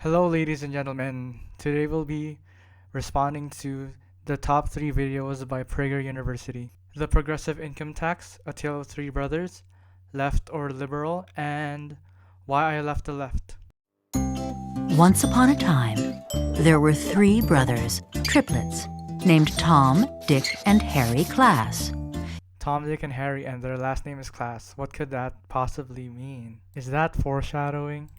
Hello, ladies and gentlemen. Today we'll be responding to the top 3 videos by Prager University. The Progressive Income Tax, A Tale of Three Brothers, Left or Liberal, and Why I Left the Left. Once upon a time, there were 3 brothers, triplets, named Tom, Dick, and Harry Class. Tom, Dick, and Harry, and their last name is Class. What could that possibly mean? Is that foreshadowing?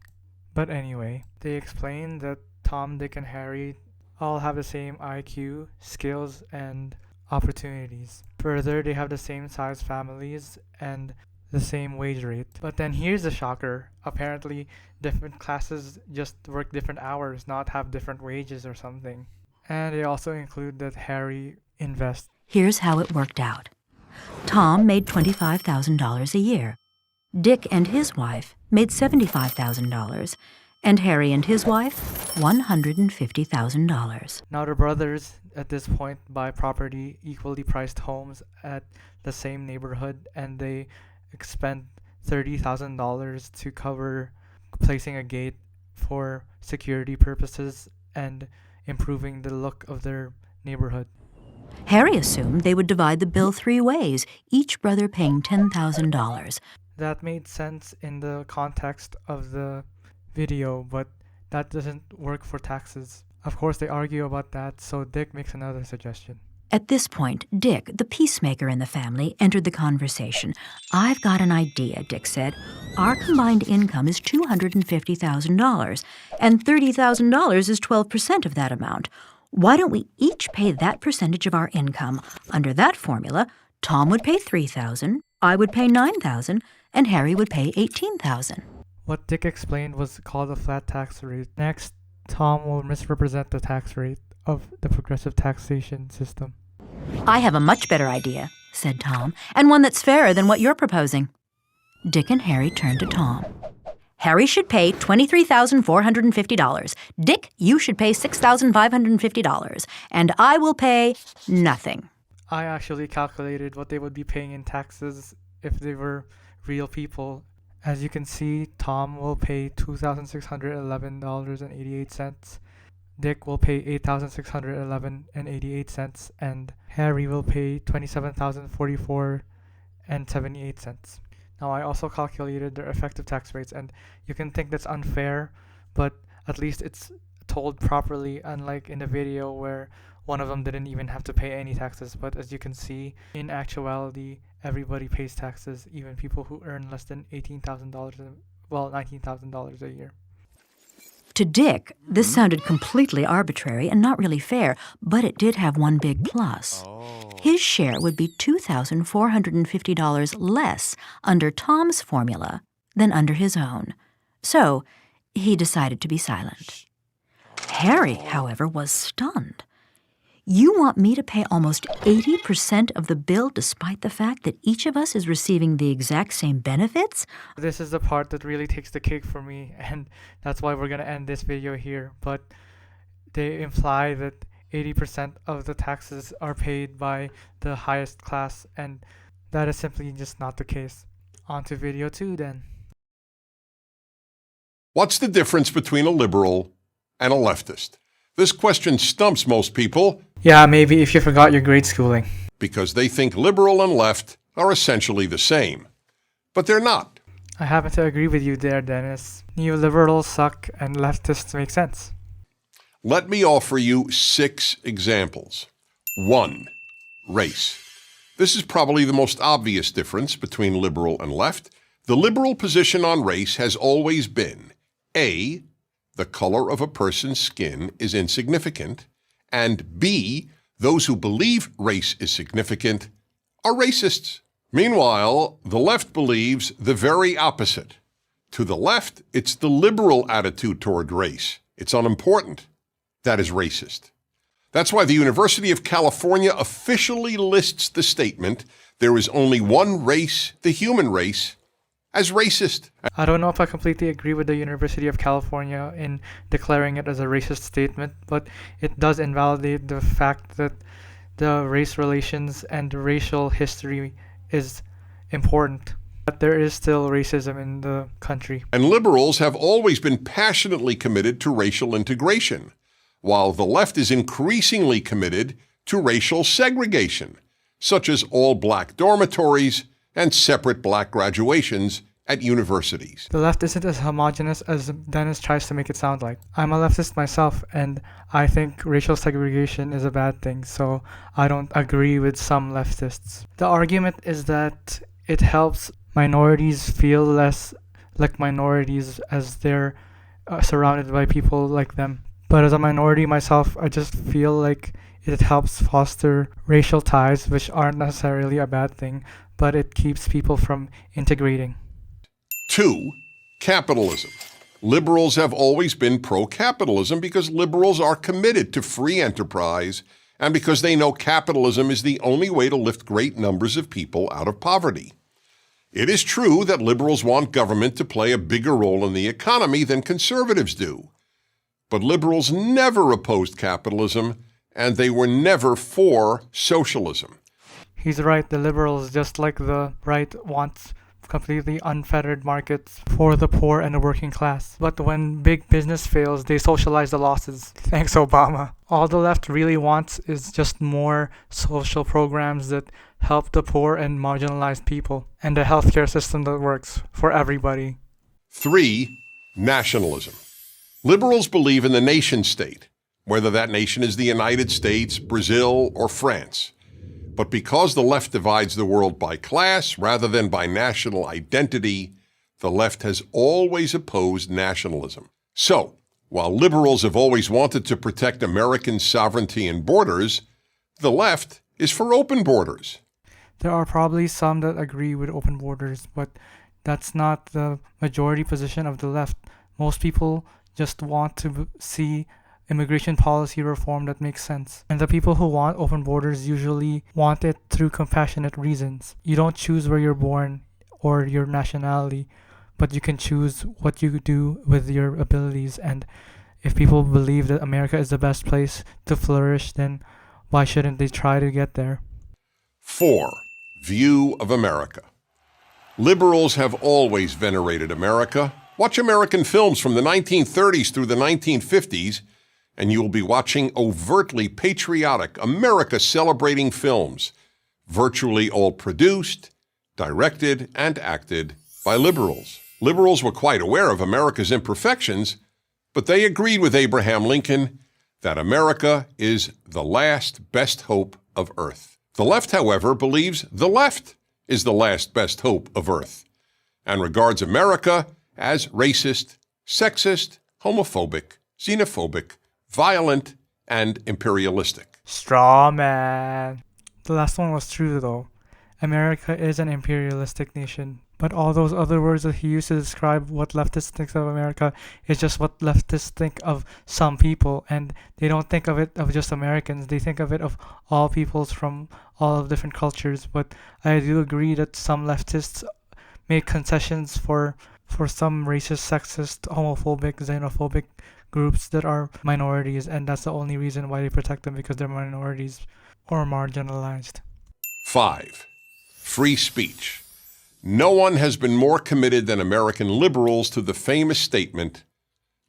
But anyway, they explain that Tom, Dick, and Harry all have the same IQ, skills, and opportunities. Further, they have the same size families and the same wage rate. But then here's the shocker. Apparently, different classes just work different hours, not have different wages or something. And they also include that Harry invests. Here's how it worked out. Tom made $25,000 a year. Dick and his wife made $75,000, and Harry and his wife $150,000. Now the brothers at this point buy property, equally priced homes at the same neighborhood, and they expend $30,000 to cover placing a gate for security purposes and improving the look of their neighborhood. Harry assumed they would divide the bill 3 ways, each brother paying $10,000. That made sense in the context of the video, but that doesn't work for taxes. Of course, they argue about that, so Dick makes another suggestion. At this point, Dick, the peacemaker in the family, entered the conversation. "I've got an idea," Dick said. "Our combined income is $250,000, and $30,000 is 12% of that amount. Why don't we each pay that percentage of our income? Under that formula, Tom would pay $3,000, I would pay $9,000, and Harry would pay $18,000. What Dick explained was called a flat tax rate. Next, Tom will misrepresent the tax rate of the progressive taxation system. "I have a much better idea," said Tom, "and one that's fairer than what you're proposing." Dick and Harry turned to Tom. "Harry should pay $23,450. Dick, you should pay $6,550. And I will pay nothing." I actually calculated what they would be paying in taxes if they were real people. As you can see, Tom will pay $2,611.88. Dick will pay $8,611.88, and Harry will pay $27,044.78. Now I also calculated their effective tax rates, and you can think that's unfair, but at least it's told properly, unlike in the video where one of them didn't even have to pay any taxes. But as you can see, in actuality, everybody pays taxes, even people who earn less than $19,000 a year. To Dick, this sounded completely arbitrary and not really fair, but it did have one big plus. His share would be $2,450 less under Tom's formula than under his own. So he decided to be silent. Harry, however, was stunned. "You want me to pay almost 80% of the bill despite the fact that each of us is receiving the exact same benefits?" This is the part that really takes the cake for me, and that's why we're going to end this video here. But they imply that 80% of the taxes are paid by the highest class, and that is simply just not the case. On to video 2 then. What's the difference between a liberal and a leftist? This question stumps most people Yeah, maybe if you forgot your grade schooling. because they think liberal and left are essentially the same. But they're not. I happen to agree with you there, Dennis. Neoliberals suck and leftists make sense. Let me offer you 6 examples. 1. Race. This is probably the most obvious difference between liberal and left. The liberal position on race has always been A, the color of a person's skin is insignificant, and B, those who believe race is significant are racists. Meanwhile, the left believes the very opposite. To the left, it's the liberal attitude toward race. It's unimportant. That is racist. That's why the University of California officially lists the statement, "There is only one race, the human race," as racist. I don't know if I completely agree with the University of California in declaring it as a racist statement, but it does invalidate the fact that the race relations and racial history is important. But there is still racism in the country. And liberals have always been passionately committed to racial integration, while the left is increasingly committed to racial segregation, such as all-black dormitories and separate black graduations at universities. The left isn't as homogenous as Dennis tries to make it sound like. I'm a leftist myself, and I think racial segregation is a bad thing, so I don't agree with some leftists. The argument is that it helps minorities feel less like minorities as they're surrounded by people like them. But as a minority myself, I just feel like it helps foster racial ties, which aren't necessarily a bad thing, but it keeps people from integrating. 2. Capitalism. Liberals have always been pro-capitalism because liberals are committed to free enterprise and because they know capitalism is the only way to lift great numbers of people out of poverty. It is true that liberals want government to play a bigger role in the economy than conservatives do. But liberals never opposed capitalism, and they were never for socialism. He's right, the liberals, just like the right, want completely unfettered markets for the poor and the working class. But when big business fails, they socialize the losses. Thanks, Obama. All the left really wants is just more social programs that help the poor and marginalized people, and a healthcare system that works for everybody. 3. Nationalism. Liberals believe in the nation state, whether that nation is the United States, Brazil, or France. But because the left divides the world by class rather than by national identity, the left has always opposed nationalism. So, while liberals have always wanted to protect American sovereignty and borders, the left is for open borders. There are probably some that agree with open borders, but that's not the majority position of the left. Most people just want to see immigration policy reform that makes sense. And the people who want open borders usually want it through compassionate reasons. You don't choose where you're born or your nationality, but you can choose what you do with your abilities. And if people believe that America is the best place to flourish, then why shouldn't they try to get there? 4. View of America. Liberals have always venerated America. Watch American films from the 1930s through the 1950s, and you will be watching overtly patriotic, America-celebrating films, virtually all produced, directed, and acted by liberals. Liberals were quite aware of America's imperfections, but they agreed with Abraham Lincoln that America is the last best hope of Earth. The left, however, believes the left is the last best hope of Earth and regards America as racist, sexist, homophobic, xenophobic, violent, and imperialistic. Straw man. The last one was true though. America is an imperialistic nation. But all those other words that he used to describe what leftists think of America is just what leftists think of some people. And they don't think of it of just Americans. They think of it of all peoples from all of different cultures. But I do agree that some leftists make concessions for some racist, sexist, homophobic, xenophobic groups that are minorities, and that's the only reason why they protect them, because they're minorities or marginalized. 5. Free speech. No one has been more committed than American liberals to the famous statement,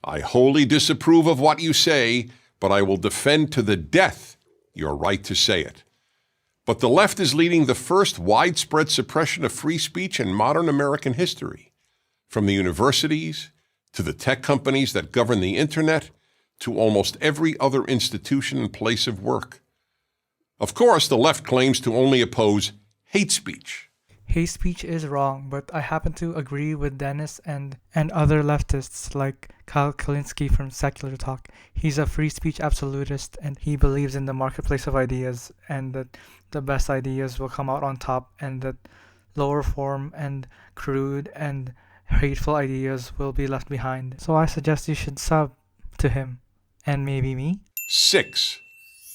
"I wholly disapprove of what you say, but I will defend to the death your right to say it." But the left is leading the first widespread suppression of free speech in modern American history. From the universities, to the tech companies that govern the internet, to almost every other institution and place of work. Of course, the left claims to only oppose hate speech. Hate speech is wrong, but I happen to agree with Dennis and other leftists like Kyle Kalinske from Secular Talk. He's a free speech absolutist, and he believes in the marketplace of ideas and that the best ideas will come out on top, and that lower form and crude and hateful ideas will be left behind. So I suggest you should sub to him. And maybe me? 6.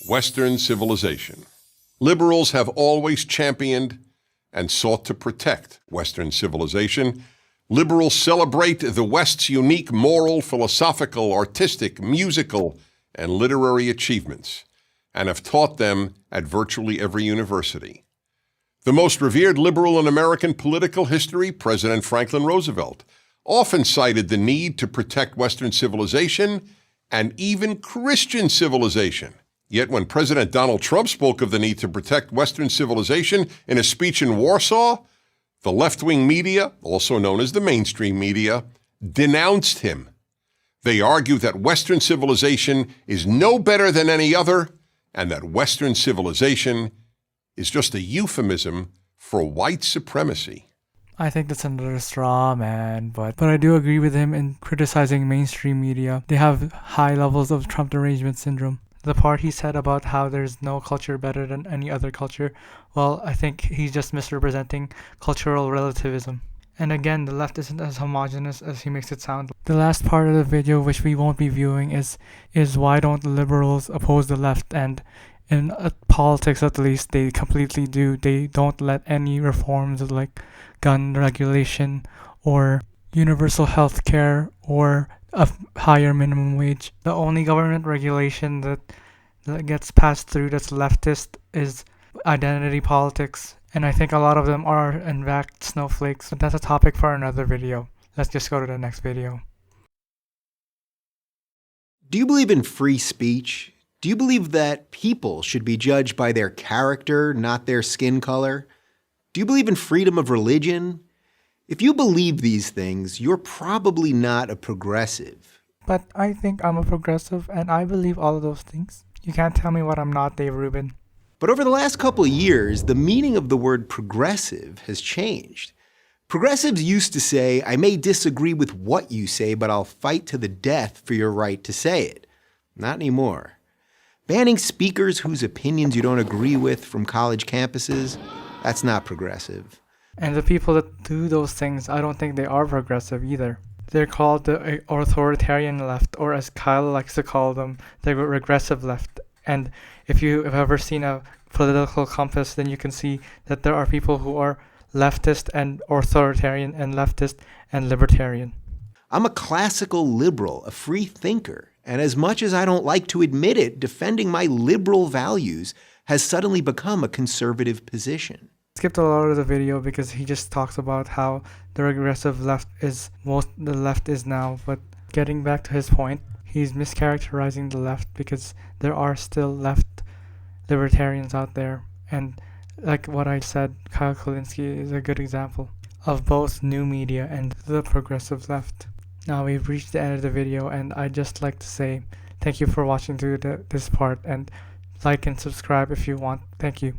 Western civilization. Liberals have always championed and sought to protect Western civilization. Liberals celebrate the West's unique moral, philosophical, artistic, musical, and literary achievements, and have taught them at virtually every university. The most revered liberal in American political history, President Franklin Roosevelt, often cited the need to protect Western civilization and even Christian civilization. Yet when President Donald Trump spoke of the need to protect Western civilization in a speech in Warsaw, the left-wing media, also known as the mainstream media, denounced him. They argue that Western civilization is no better than any other, and that Western civilization is just a euphemism for white supremacy. I think that's another straw man, but I do agree with him in criticizing mainstream media. They have high levels of Trump derangement syndrome. The part he said about how there's no culture better than any other culture, well, I think he's just misrepresenting cultural relativism. And again, the left isn't as homogenous as he makes it sound. The last part of the video, which we won't be viewing, is why don't liberals oppose the left? And in politics, at least, they completely do. They don't let any reforms like gun regulation or universal health care or a higher minimum wage. The only government regulation that gets passed through that's leftist is identity politics. And I think a lot of them are, in fact, snowflakes. But that's a topic for another video. Let's just go to the next video. Do you believe in free speech? Do you believe that people should be judged by their character, not their skin color? Do you believe in freedom of religion? If you believe these things, you're probably not a progressive. But I think I'm a progressive, and I believe all of those things. You can't tell me what I'm not, Dave Rubin. But over the last couple of years, the meaning of the word progressive has changed. Progressives used to say, I may disagree with what you say, but I'll fight to the death for your right to say it. Not anymore. Banning speakers whose opinions you don't agree with from college campuses, that's not progressive. And the people that do those things, I don't think they are progressive either. They're called the authoritarian left, or as Kyle likes to call them, the regressive left. And if you have ever seen a political compass, then you can see that there are people who are leftist and authoritarian and leftist and libertarian. I'm a classical liberal, a free thinker, and as much as I don't like to admit it, defending my liberal values has suddenly become a conservative position. Skipped a lot of the video because he just talks about how the regressive left is most the left is now, but getting back to his point, he's mischaracterizing the left because there are still left libertarians out there, and like what I said, Kyle Kulinski is a good example of both new media and the progressive left. Now we've reached the end of the video, and I'd just like to say thank you for watching through this part, and like and subscribe if you want. Thank you.